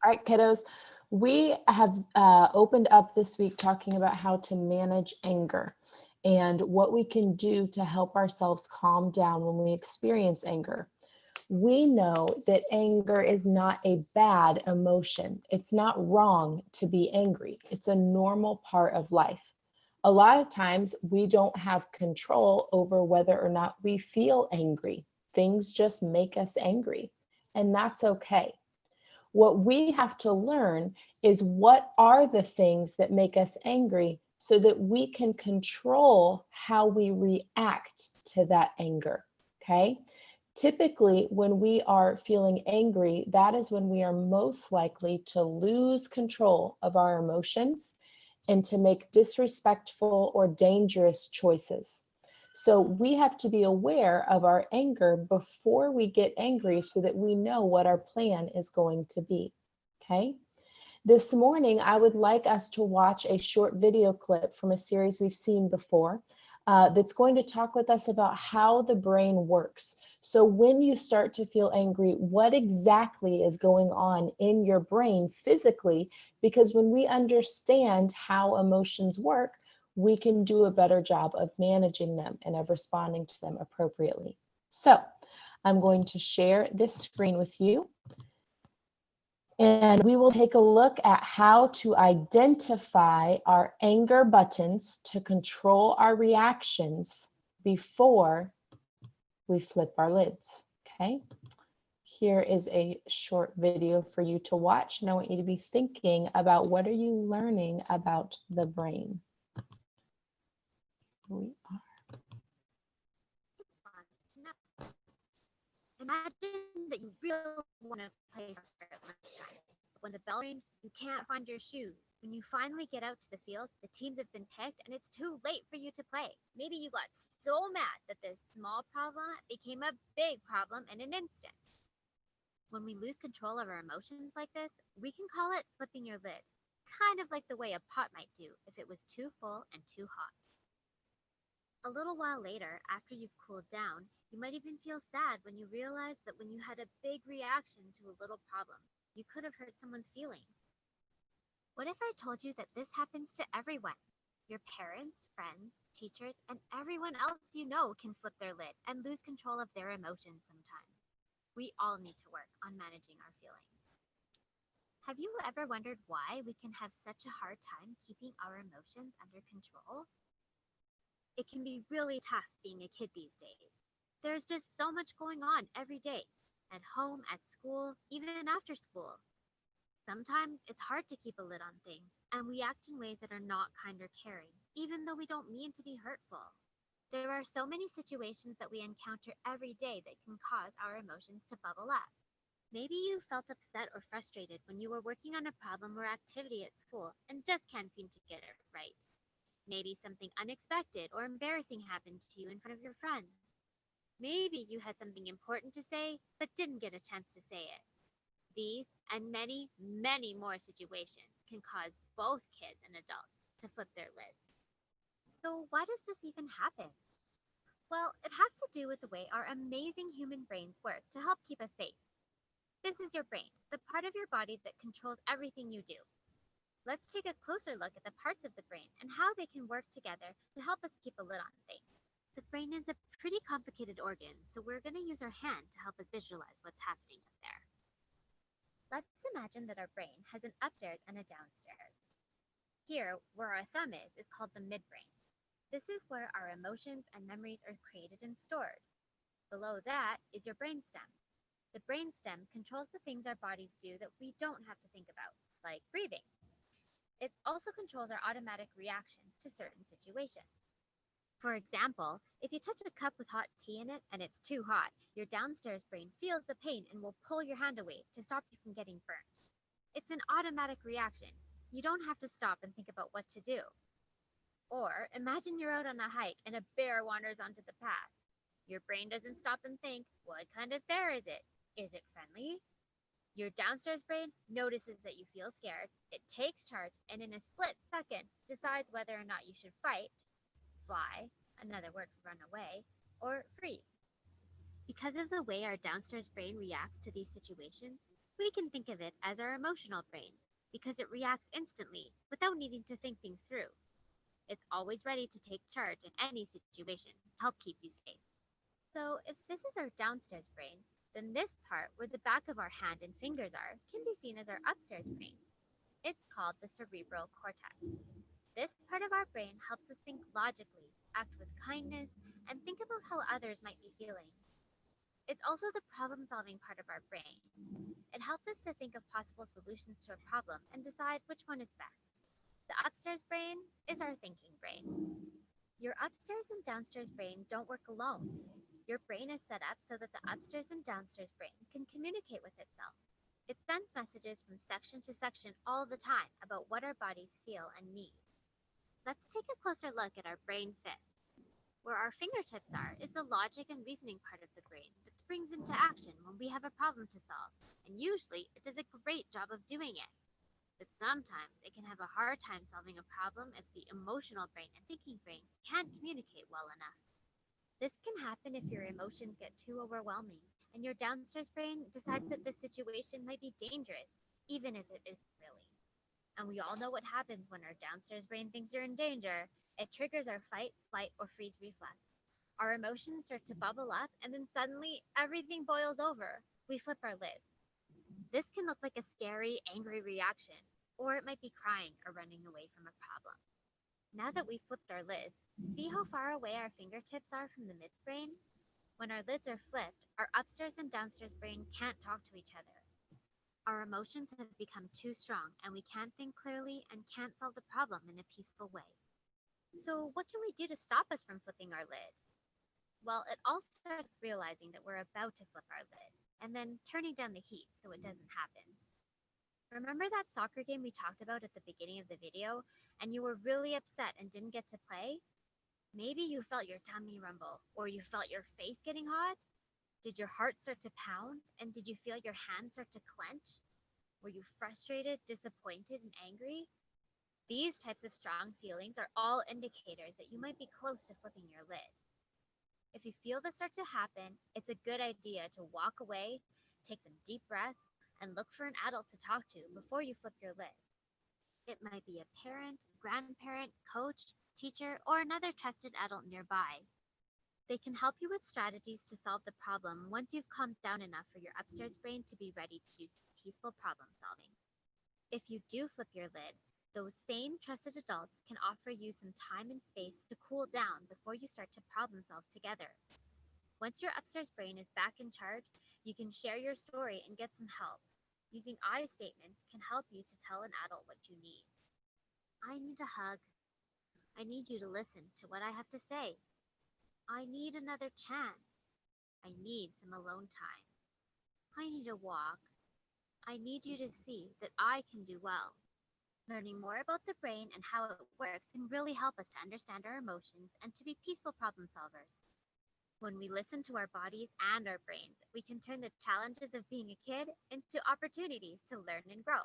All right, kiddos, we have opened up this week talking about how to manage anger and what we can do to help ourselves calm down when we experience anger. We know that anger is not a bad emotion. It's not wrong to be angry. It's a normal part of life. A lot of times we don't have control over whether or not we feel angry. Things just make us angry, and that's okay. What we have to learn is what are the things that make us angry so that we can control how we react to that anger. Okay. Typically, when we are feeling angry, that is when we are most likely to lose control of our emotions and to make disrespectful or dangerous choices. So we have to be aware of our anger before we get angry so that we know what our plan is going to be. Okay. This morning, I would like us to watch a short video clip from a series we've seen before that's going to talk with us about how the brain works. So when you start to feel angry, what exactly is going on in your brain physically? Because when we understand how emotions work, we can do a better job of managing them and of responding to them appropriately. So I'm going to share this screen with you. And we will take a look at how to identify our anger buttons to control our reactions before we flip our lids, okay? Here is a short video for you to watch, and I want you to be thinking about what are you learning about the brain. We are. Imagine that you really want to play soccer at lunchtime. But when the bell rings, you can't find your shoes. When you finally get out to the field, the teams have been picked and it's too late for you to play. Maybe you got so mad that this small problem became a big problem in an instant. When we lose control of our emotions like this, we can call it flipping your lid, kind of like the way a pot might do if it was too full and too hot. A little while later, after you've cooled down, you might even feel sad when you realize that when you had a big reaction to a little problem, you could have hurt someone's feelings. What if I told you that this happens to everyone? Your parents, friends, teachers, and everyone else you know can flip their lid and lose control of their emotions sometimes. We all need to work on managing our feelings. Have you ever wondered why we can have such a hard time keeping our emotions under control? It can be really tough being a kid these days. There's just so much going on every day, at home, at school, even after school. Sometimes it's hard to keep a lid on things, and we act in ways that are not kind or caring, even though we don't mean to be hurtful. There are so many situations that we encounter every day that can cause our emotions to bubble up. Maybe you felt upset or frustrated when you were working on a problem or activity at school and just can't seem to get it right. Maybe something unexpected or embarrassing happened to you in front of your friends. Maybe you had something important to say, but didn't get a chance to say it. These and many, many more situations can cause both kids and adults to flip their lids. So, why does this even happen? Well, it has to do with the way our amazing human brains work to help keep us safe. This is your brain, the part of your body that controls everything you do. Let's take a closer look at the parts of the brain and how they can work together to help us keep a lid on things. The brain is a pretty complicated organ, so we're going to use our hand to help us visualize what's happening up there. Let's imagine that our brain has an upstairs and a downstairs. Here, where our thumb is called the midbrain. This is where our emotions and memories are created and stored. Below that is your brainstem. The brainstem controls the things our bodies do that we don't have to think about, like breathing. It also controls our automatic reactions to certain situations. For example, if you touch a cup with hot tea in it and it's too hot, your downstairs brain feels the pain and will pull your hand away to stop you from getting burnt. It's an automatic reaction. You don't have to stop and think about what to do. Or imagine you're out on a hike and a bear wanders onto the path. Your brain doesn't stop and think, what kind of bear is it? Is it friendly? Your downstairs brain notices that you feel scared, it takes charge, and in a split second decides whether or not you should fight, fly, another word for run away, or freeze. Because of the way our downstairs brain reacts to these situations, We can think of it as our emotional brain because it reacts instantly without needing to think things through. It's always ready to take charge in any situation to help keep you safe. So, if this is our downstairs brain, then this part where the back of our hand and fingers are can be seen as our upstairs brain. It's called the cerebral cortex. This part of our brain helps us think logically, act with kindness, and think about how others might be feeling. It's also the problem solving part of our brain. It helps us to think of possible solutions to a problem and decide which one is best. The upstairs brain is our thinking brain. Your upstairs and downstairs brain don't work alone. Your brain is set up so that the upstairs and downstairs brain can communicate with itself. It sends messages from section to section all the time about what our bodies feel and need. Let's take a closer look at our brain fifth. Where our fingertips are is the logic and reasoning part of the brain that springs into action when we have a problem to solve, and usually it does a great job of doing it. But sometimes it can have a hard time solving a problem if the emotional brain and thinking brain can't communicate well enough. This can happen if your emotions get too overwhelming and your downstairs brain decides that this situation might be dangerous, even if it isn't really. And we all know what happens when our downstairs brain thinks you're in danger. It triggers our fight, flight, or freeze reflex. Our emotions start to bubble up, and then suddenly everything boils over. We flip our lids. This can look like a scary, angry reaction, or it might be crying or running away from a problem. Now that we've flipped our lids, see how far away our fingertips are from the midbrain? When our lids are flipped, our upstairs and downstairs brain can't talk to each other. Our emotions have become too strong, and we can't think clearly and can't solve the problem in a peaceful way. So, what can we do to stop us from flipping our lid? Well, it all starts with realizing that we're about to flip our lid, and then turning down the heat so it doesn't happen. Remember that soccer game we talked about at the beginning of the video, and you were really upset and didn't get to play? Maybe you felt your tummy rumble, or you felt your face getting hot? Did your heart start to pound, and did you feel your hands start to clench? Were you frustrated, disappointed, and angry? These types of strong feelings are all indicators that you might be close to flipping your lid. If you feel this start to happen, it's a good idea to walk away, take some deep breaths, and look for an adult to talk to before you flip your lid. It might be a parent, grandparent, coach, teacher, or another trusted adult nearby. They can help you with strategies to solve the problem once you've calmed down enough for your upstairs brain to be ready to do some peaceful problem solving. If you do flip your lid, those same trusted adults can offer you some time and space to cool down before you start to problem solve together. Once your upstairs brain is back in charge, you can share your story and get some help. Using I statements can help you to tell an adult what you need. I need a hug. I need you to listen to what I have to say. I need another chance. I need some alone time. I need a walk. I need you to see that I can do well. Learning more about the brain and how it works can really help us to understand our emotions and to be peaceful problem solvers. When we listen to our bodies and our brains, we can turn the challenges of being a kid into opportunities to learn and grow.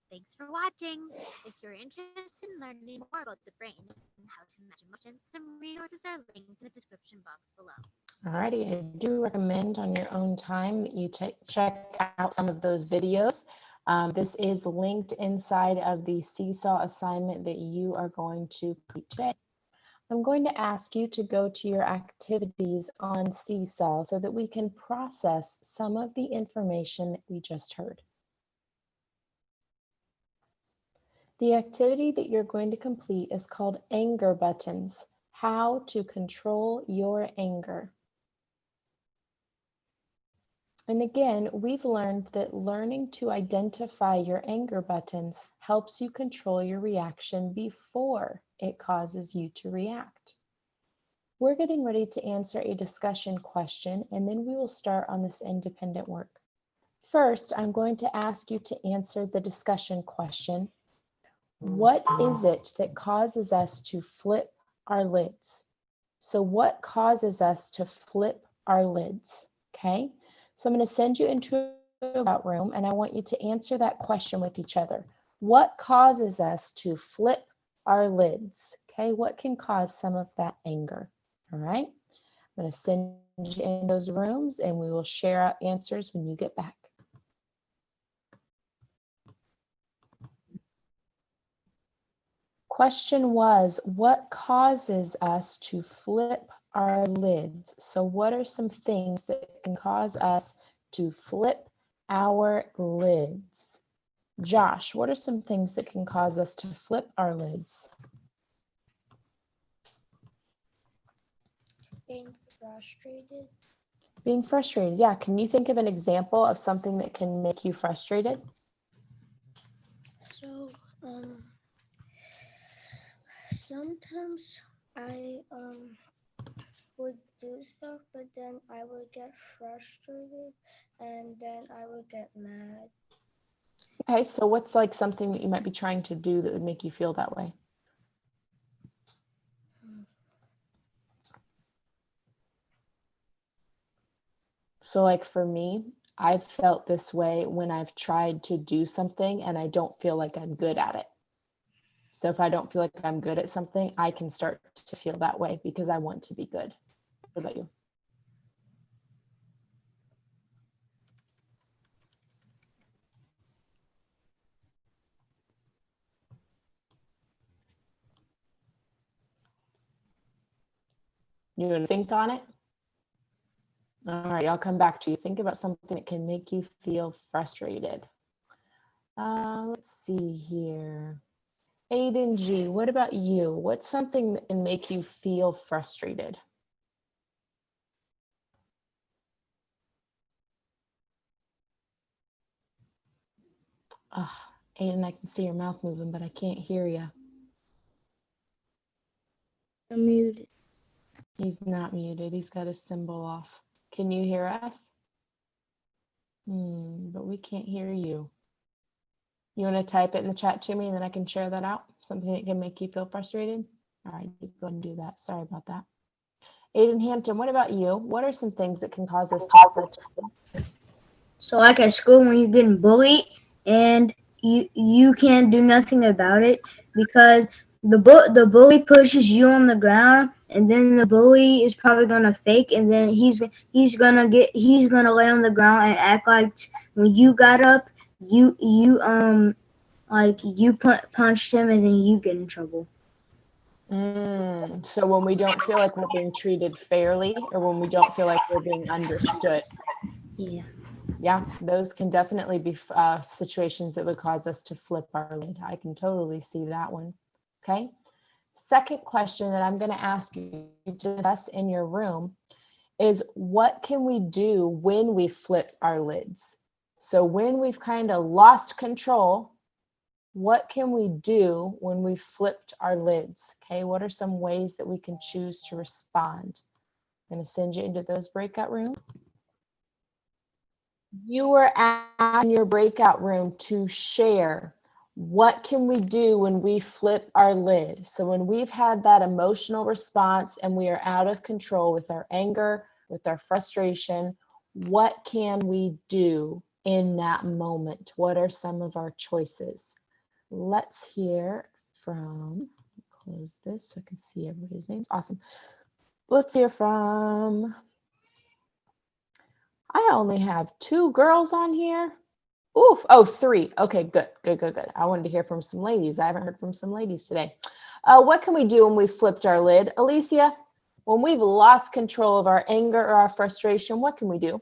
Thanks for watching. If you're interested in learning more about the brain and how to manage emotions, some resources are linked in the description box below. Alrighty, I do recommend on your own time that you check out some of those videos. This is linked inside of the seesaw assignment that you are going to complete today. I'm going to ask you to go to your activities on Seesaw so that we can process some of the information that we just heard. The activity that you're going to complete is called Anger Buttons, How to Control Your Anger. And again, we've learned that learning to identify your anger buttons helps you control your reaction before it causes you to react. We're getting ready to answer a discussion question, and then we will start on this independent work. First, I'm going to ask you to answer the discussion question. What is it that causes us to flip our lids? So what causes us to flip our lids? Okay, so I'm going to send you into a breakout room, and I want you to answer that question with each other. What causes us to flip our lids? Okay, what can cause some of that anger? All right, I'm going to send you in those rooms, and we will share out answers when you get back. Question was, what causes us to flip our lids? So what are some things that can cause us to flip our lids? Josh, what are some things that can cause us to flip our lids? Being frustrated. Being frustrated, yeah. Can you think of an example of something that can make you frustrated? So, sometimes I would do stuff, but then I would get frustrated, and then I would get mad. Okay, so what's like something that you might be trying to do that would make you feel that way? So like for me, I've felt this way when I've tried to do something and I don't feel like I'm good at it. So if I don't feel like I'm good at something, I can start to feel that way because I want to be good. What about you? You want to think on it? All right, I'll come back to you. Think about something that can make you feel frustrated. Let's see here. Aiden G, what about you? What's something that can make you feel frustrated? Aiden, I can see your mouth moving, but I can't hear you. I'm muted. He's not muted. He's got his symbol off. Can you hear us? But we can't hear you. You want to type it in the chat to me and then I can share that out? Something that can make you feel frustrated? All right, you go ahead and do that. Sorry about that. Aiden Hampton, what about you? What are some things that can cause us to flip our lids? So like at school when you're getting bullied and you can't do nothing about it because the bully pushes you on the ground and then the bully is probably gonna fake and then he's gonna lay on the ground and act like when you got up you punched him and then you get in trouble. So when we don't feel like we're being treated fairly or when we don't feel like we're being understood. Yeah, those can definitely be situations that would cause us to flip our lid. I can totally see that one. Okay. Second question that I'm going to ask you to discuss in your room is what can we do when we flip our lids? So when we've kind of lost control, what can we do when we flipped our lids? Okay, what are some ways that we can choose to respond? I'm going to send you into those breakout rooms. You were in your breakout room to share what can we do when we flip our lid. So when we've had that emotional response and we are out of control with our anger, with our frustration, what can we do in that moment? What are some of our choices? Let's hear from, close this so I can see everybody's names. Awesome. Let's hear from, I only have 2 girls on here. Oof. Oh, 3. Okay, good. I wanted to hear from some ladies. I haven't heard from some ladies today. What can we do when we flipped our lid? Alicia, when we've lost control of our anger or our frustration, what can we do?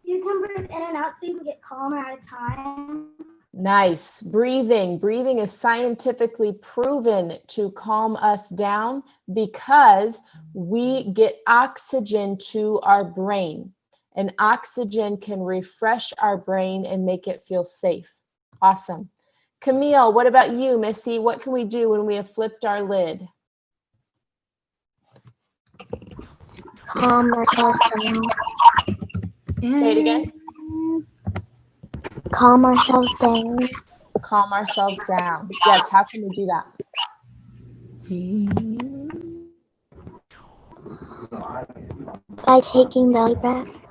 You can breathe in and out so you can get calmer at a time. Nice. Breathing. Breathing is scientifically proven to calm us down because we get oxygen to our brain. And oxygen can refresh our brain and make it feel safe. Awesome. Camille, what about you, Missy? What can we do when we have flipped our lid? Calm ourselves down. Say it again. Calm ourselves down. Calm ourselves down. Yes, how can we do that? By taking belly breaths.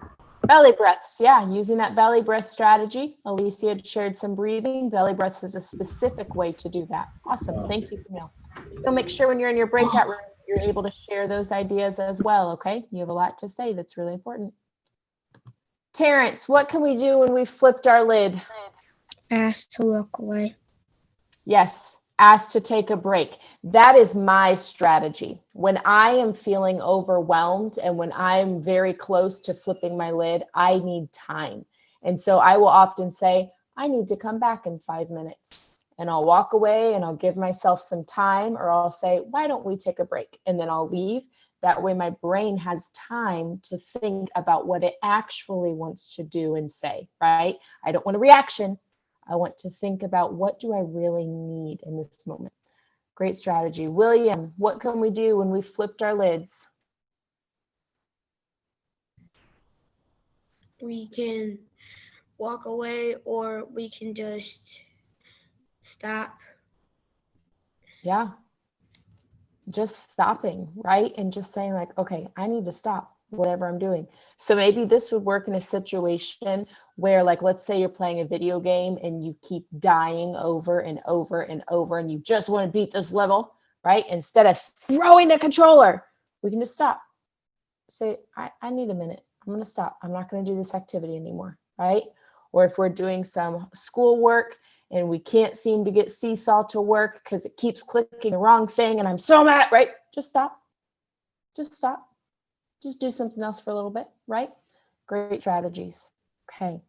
Belly breaths, yeah, using that belly breath strategy. Alicia had shared some breathing. Belly breaths is a specific way to do that. Awesome, thank you, Camille. So make sure when you're in your breakout room, you're able to share those ideas as well, okay? You have a lot to say that's really important. Terrence, what can we do when we flipped our lid? Ask to walk away. Yes, Ask to take a break. That is my strategy. When I am feeling overwhelmed and when I'm very close to flipping my lid, I need time. And so I will often say, I need to come back in 5 minutes. And I'll walk away and I'll give myself some time, or I'll say, why don't we take a break? And then I'll leave. That way my brain has time to think about what it actually wants to do and say, right? I don't want a reaction. I want to think about, what do I really need in this moment? Great strategy. William, what can we do when we flipped our lids? We can walk away, or we can just stop. Yeah. Just stopping, right? And just saying like, okay, I need to stop whatever I'm doing. So maybe this would work in a situation where, like, let's say you're playing a video game and you keep dying over and over and over, and you just want to beat this level, right? Instead of throwing the controller, we can just stop. Say, I need a minute. I'm going to stop. I'm not going to do this activity anymore, right? Or if we're doing some schoolwork and we can't seem to get Seesaw to work because it keeps clicking the wrong thing and I'm so mad, right? Just stop. Just stop. Just do something else for a little bit, right? Great strategies. Okay.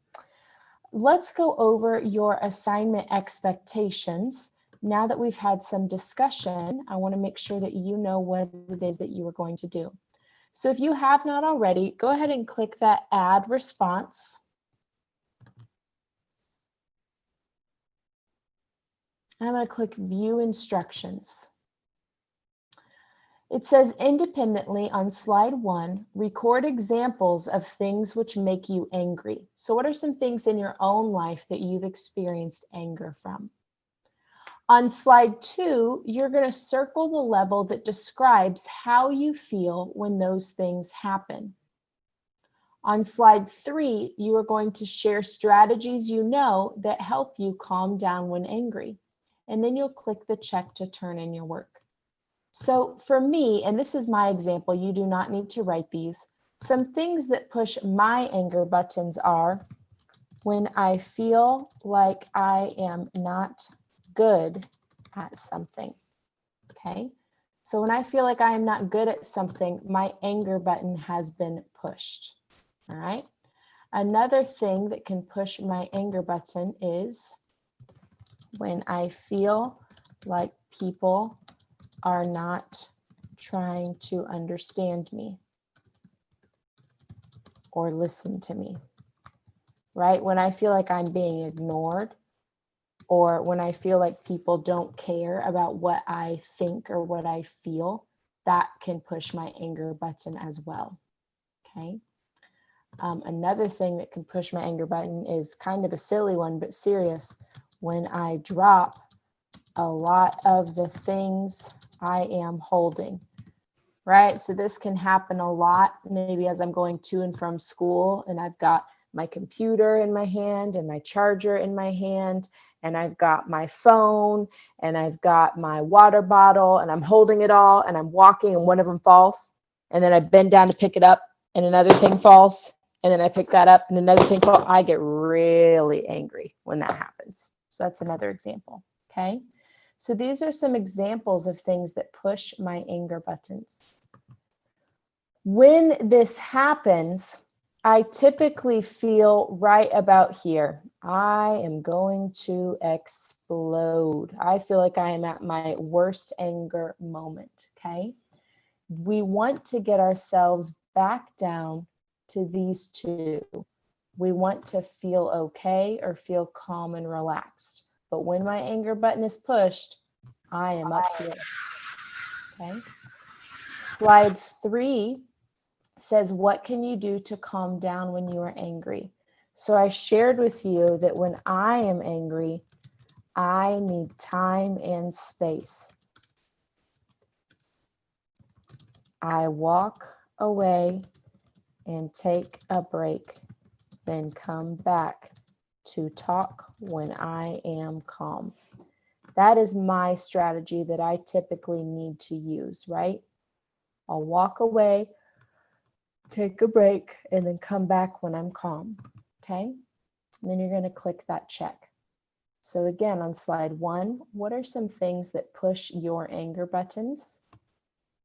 Let's go over your assignment expectations. Now that we've had some discussion, I want to make sure that you know what it is that you are going to do. So if you have not already, go ahead and click that add response. I'm going to click view instructions. It says independently on slide 1, record examples of things which make you angry. So what are some things in your own life that you've experienced anger from? On slide 2, you're going to circle the level that describes how you feel when those things happen. On slide 3, you are going to share strategies you know that help you calm down when angry. And then you'll click the check to turn in your work. So for me, and this is my example, you do not need to write these. Some things that push my anger buttons are when I feel like I am not good at something, okay? So when I feel like I am not good at something, my anger button has been pushed, all right? Another thing that can push my anger button is when I feel like people are not trying to understand me or listen to me, right? When I feel like I'm being ignored, or when I feel like people don't care about what I think or what I feel, that can push my anger button as well, okay? Another thing that can push my anger button is kind of a silly one, but serious. When I drop a lot of the things I am holding, right? So this can happen a lot, maybe as I'm going to and from school and I've got my computer in my hand and my charger in my hand, and I've got my phone and I've got my water bottle and I'm holding it all and I'm walking and one of them falls, and then I bend down to pick it up and another thing falls, and then I pick that up and another thing falls. I get really angry when that happens. So that's another example, okay? So these are some examples of things that push my anger buttons. When this happens, I typically feel right about here. I am going to explode. I feel like I am at my worst anger moment, okay? We want to get ourselves back down to these two. We want to feel okay or feel calm and relaxed. But when my anger button is pushed, I am up here, okay? Slide 3 says, what can you do to calm down when you are angry? So I shared with you that when I am angry, I need time and space. I walk away and take a break, then come back to talk when I am calm. That is my strategy that I typically need to use, right? I'll walk away, take a break, and then come back when I'm calm, okay? And then you're going to click that check. So again, on slide 1, what are some things that push your anger buttons?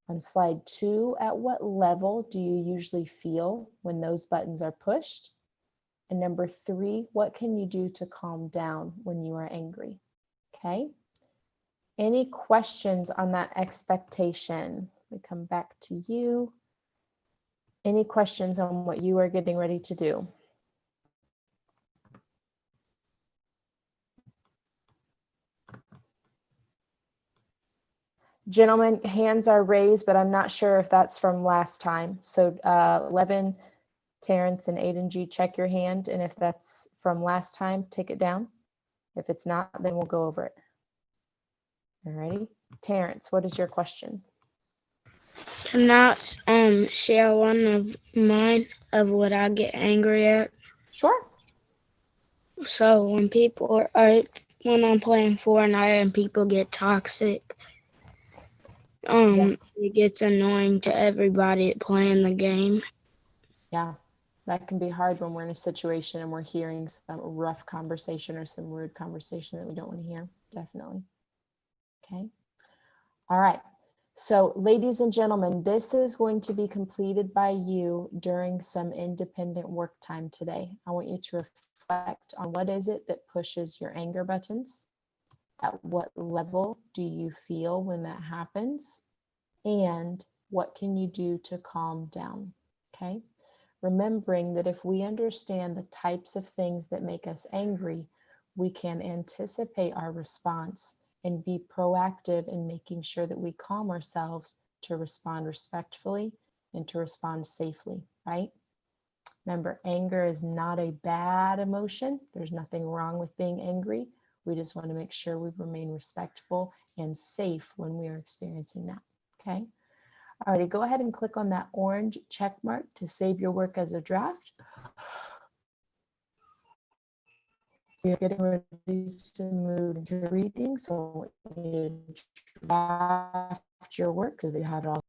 On slide 2, at what level do you usually feel when those buttons are pushed? And number 3, what can you do to calm down when you are angry? Okay. Any questions on that expectation? We come back to you. Any questions on what you are getting ready to do? Gentlemen, hands are raised, but I'm not sure if that's from last time. So Levin, Terrence, and Aiden G, check your hand. And if that's from last time, take it down. If it's not, then we'll go over it. Alrighty. Terrence, what is your question? Can I share one of mine of what I get angry at? Sure. So when when I'm playing Fortnite and people get toxic, it gets annoying to everybody playing the game. Yeah, that can be hard when we're in a situation and we're hearing some rough conversation or some rude conversation that we don't want to hear. Definitely. Okay. All right. So ladies and gentlemen, this is going to be completed by you during some independent work time today. I want you to reflect on what is it that pushes your anger buttons? At what level do you feel when that happens? And what can you do to calm down? Okay. Remembering that if we understand the types of things that make us angry, we can anticipate our response and be proactive in making sure that we calm ourselves to respond respectfully and to respond safely, right? Remember, anger is not a bad emotion. There's nothing wrong with being angry. We just want to make sure we remain respectful and safe when we are experiencing that, okay? Alrighty, go ahead and click on that orange check mark to save your work as a draft. You're getting ready to move into reading, so you draft your work so that you have it all